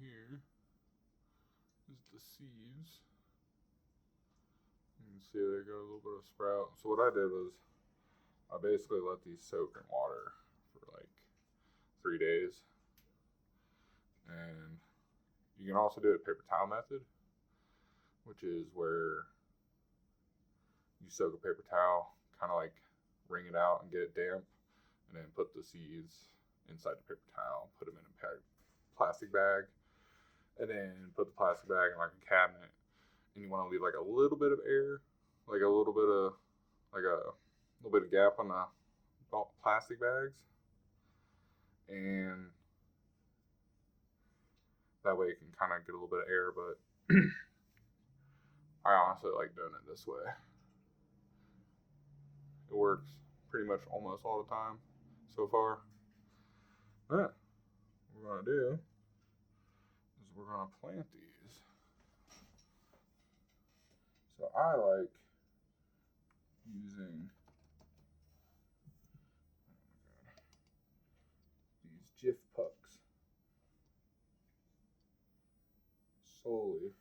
here is the seeds. You can see they got a little bit of sprout. So what I did was I basically let these soak in water for like 3 days. And you can also do it paper towel method, which is where you soak a paper towel, kind of like wring it out and get it damp, and then put the seeds inside the paper towel, put them in a plastic bag, and then put the plastic bag in like a cabinet. And you want to leave like a little bit of air, like a little bit of gap on the plastic bags, and that way you can kind of get a little bit of air. But I honestly like doing it this way. It works pretty much almost all the time so far. But what we're going to do is we're going to plant these. So I like using these Jif pucks solely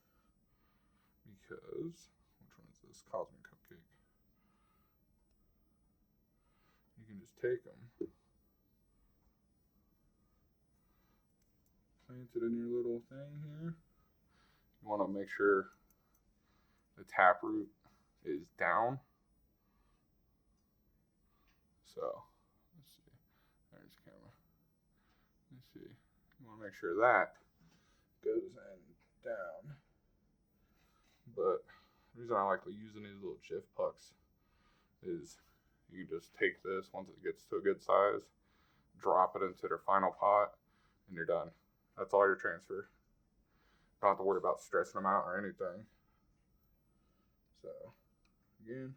because, which one is this? Cosmic Cupcake. You can just take them, plant it in your little thing here. You want to make sure the taproot is down. So, let's see. There's the camera. Let's see. You want to make sure that goes in down. But the reason I like using these little Jif pucks is you just take this once it gets to a good size, drop it into their final pot, and you're done. That's all your transfer. Don't have to worry about stressing them out or anything. So, again,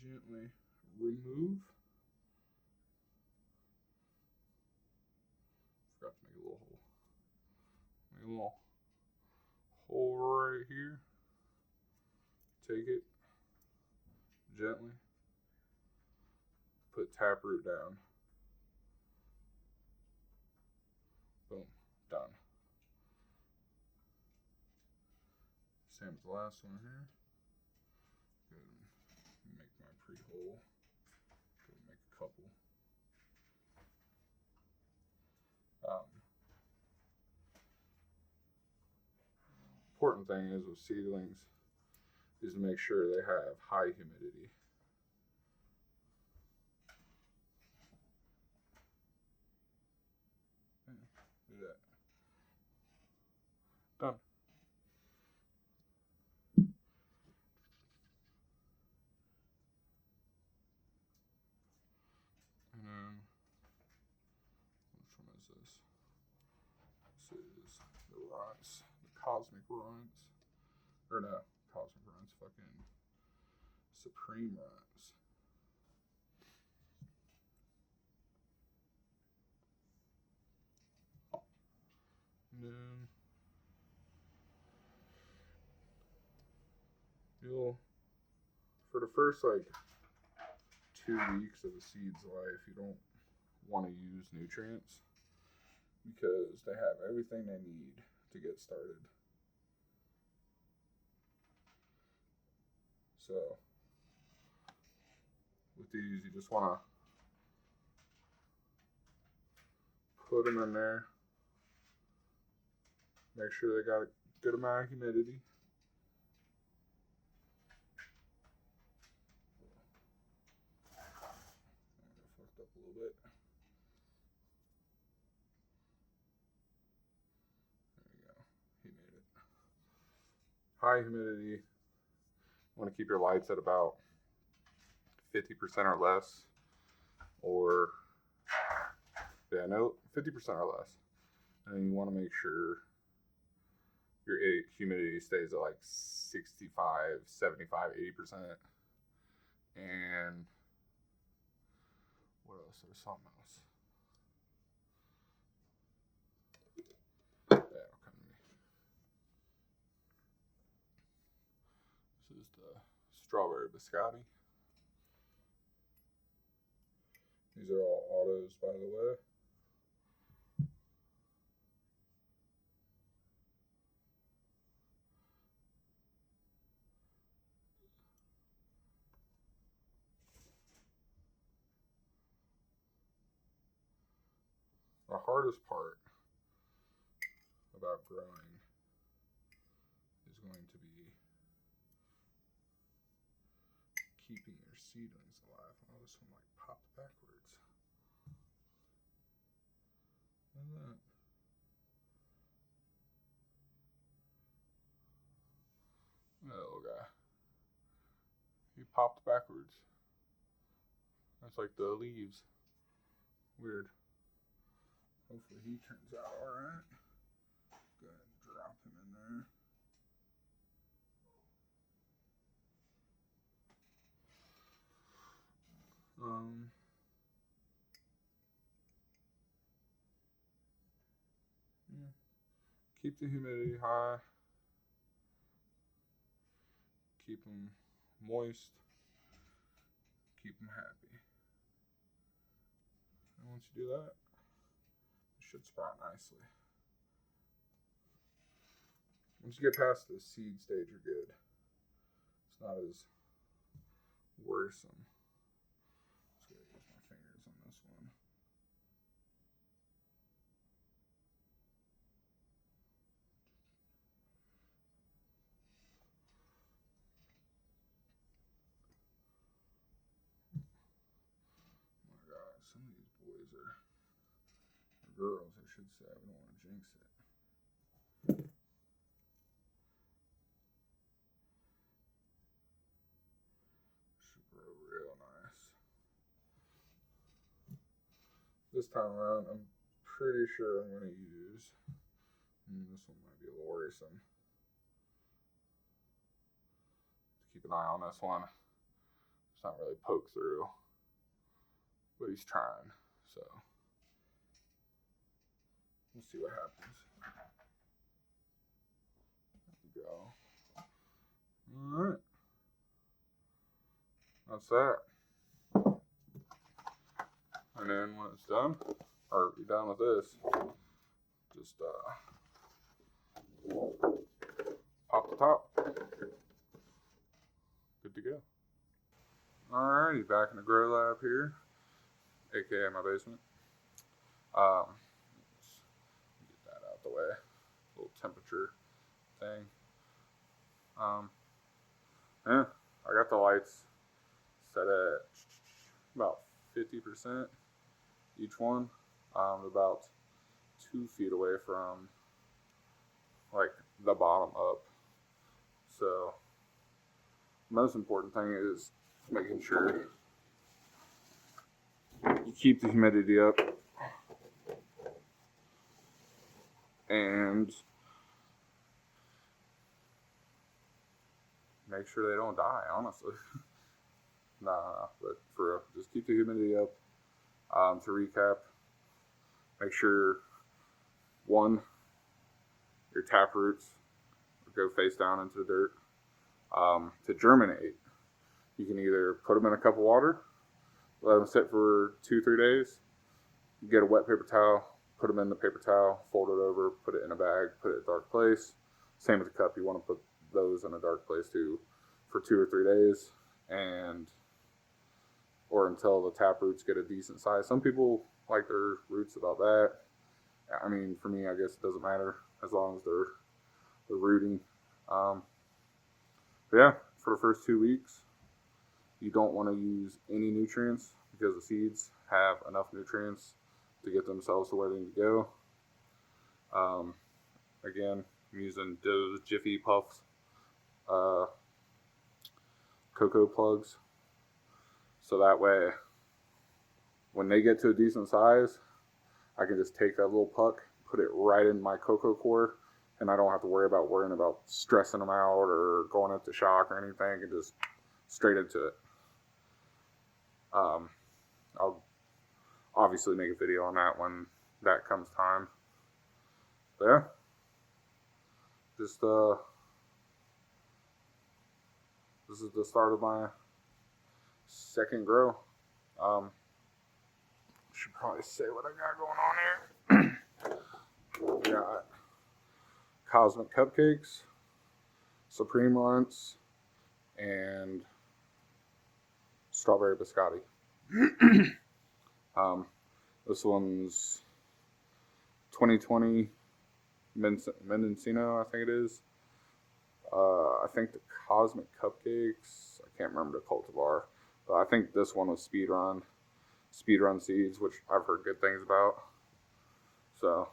gently remove. Forgot to make a little hole. Make a little hole right here. Take it gently. Put taproot down. Boom. Done. Same as the last one here. Go and make my pre-hole. Go make a couple. Important thing is with seedlings is to make sure they have high humidity. Do that. Done. And then, which one is this? This is the rinds, the cosmic rinds. Or no, cosmic rinds, fucking supreme rinds. And then you'll, for the first like 2 weeks of the seed's life, you don't want to use nutrients because they have everything they need to get started. So with these, you just want to put them in there. Make sure they got a good amount of humidity. I fucked up a little bit. There we go. He made it. High humidity. You want to keep your lights at about 50% or less. Or, yeah, no, 50% or less. And you want to make sure your humidity stays at like 65, 75, 80%. And what else? There's something else. That'll come to me. This is the strawberry biscotti. These are all autos, by the way. The hardest part about growing is going to be keeping your seedlings alive. Oh, this one like popped backwards. Look at that. That little guy. He popped backwards. That's like the leaves. Weird. Hopefully he turns out alright. Go ahead and drop him in there. Yeah. Keep the humidity high. Keep them moist. Keep them happy. And once you do that, it should sprout nicely. Once you get past the seed stage, you're good. It's not as worrisome. Just gotta use my fingers on this one. Oh my God, some of these boys are, or girls, I should say. I don't want to jinx it. Should grow real nice. This time around, I'm pretty sure I'm going to use, this one might be a little worrisome. Keep an eye on this one. It's not really poke through, but he's trying, so we'll see what happens. There we go. Alright. That's that. And then when it's done, or you're done with this, just pop the top. Good to go. Alrighty, back in the grow lab here, aka my basement. Let's get that out the way. Little temperature thing. Yeah, I got the lights set at about 50% each one. About 2 feet away from like the bottom up. So most important thing is making sure you keep the humidity up and make sure they don't die, honestly. Nah, but for real, just keep the humidity up. To recap, make sure, one, your tap roots go face down into the dirt. To germinate, you can either put them in a cup of water, let them sit for 2-3 days, get a wet paper towel, put them in the paper towel, fold it over, put it in a bag, put it in a dark place. Same with the cup, you want to put those in a dark place too for 2 or 3 days, or until the tap roots get a decent size. Some people like their roots about that. I mean, for me, I guess it doesn't matter as long as they're rooting. But yeah, for the first 2 weeks, you don't want to use any nutrients because the seeds have enough nutrients to get themselves to where they need to go. Again, I'm using those Jiffy Puffs cocoa plugs. So that way, when they get to a decent size, I can just take that little puck, put it right in my cocoa core, and I don't have to worrying about stressing them out or going into shock or anything, and just straight into it. I'll obviously make a video on that when that comes time. But yeah, just this is the start of my second grow. should probably say what I got going on here. We got Cosmic Cupcakes, Supreme Runts, and Strawberry Biscotti. This one's 2020 Mendocino, I think it is. I think the Cosmic Cupcakes, I can't remember the cultivar, but I think this one was Speedrun seeds, which I've heard good things about. So,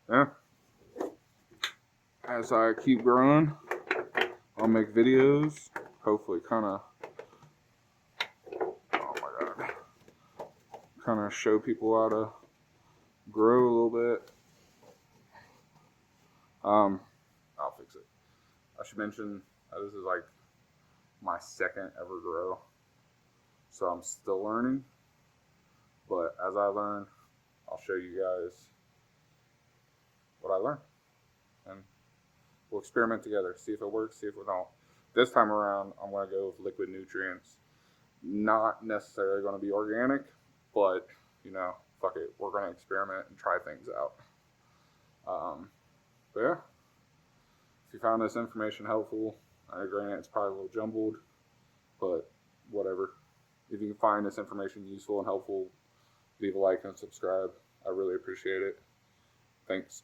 yeah. As I keep growing, I'll make videos, hopefully kind of show people how to grow a little bit. I'll fix it. I should mention this is like my second ever grow, so I'm still learning. But as I learn, I'll show you guys what I learned, and we'll experiment together, see if it works, see if it don't. This time around, I'm going to go with liquid nutrients. Not necessarily going to be organic, but, you know, fuck it. We're going to experiment and try things out. But yeah, if you found this information helpful, I agree it's probably a little jumbled, but whatever. If you can find this information useful and helpful, leave a like and subscribe. I really appreciate it. Thanks.